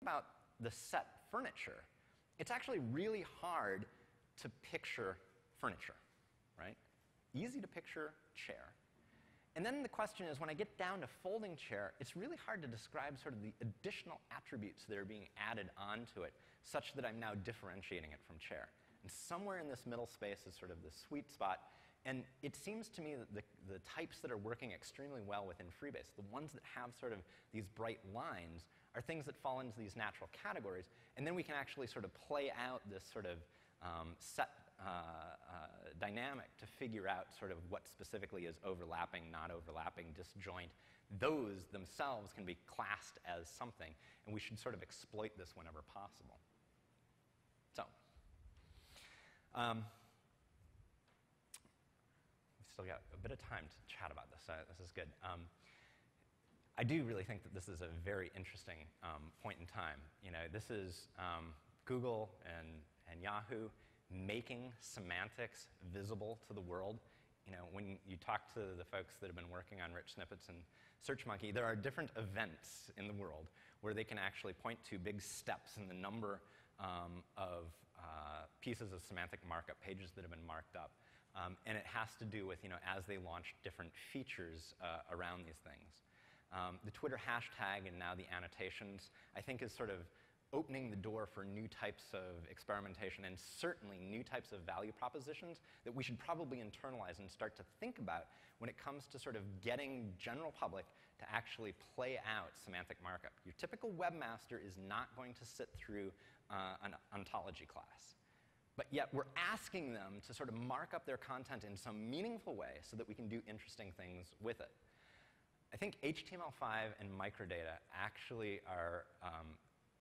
about the set furniture, it's actually really hard to picture furniture, right? Easy to picture chair. And then the question is, when I get down to folding chair, it's really hard to describe sort of the additional attributes that are being added onto it, such that I'm now differentiating it from chair. And somewhere in this middle space is sort of the sweet spot. And it seems to me that the types that are working extremely well within Freebase, the ones that have sort of these bright lines, are things that fall into these natural categories. And then we can actually sort of play out this sort of set dynamic to figure out sort of what specifically is overlapping, not overlapping, disjoint. Those themselves can be classed as something, and we should sort of exploit this whenever possible. So, we've still got a bit of time to chat about this, so this is good. I do really think that this is a very interesting point in time. You know, this is Google and Yahoo making semantics visible to the world. You know, when you talk to the folks that have been working on rich snippets and SearchMonkey, there are different events in the world where they can actually point to big steps in the number of pieces of semantic markup, pages that have been marked up. And it has to do with, you know, as they launch different features around these things. The Twitter hashtag and now the annotations, I think, is sort of opening the door for new types of experimentation and certainly new types of value propositions that we should probably internalize and start to think about when it comes to sort of getting general public to actually play out semantic markup. Your typical webmaster is not going to sit through an ontology class. But yet we're asking them to sort of mark up their content in some meaningful way so that we can do interesting things with it. I think HTML5 and microdata actually are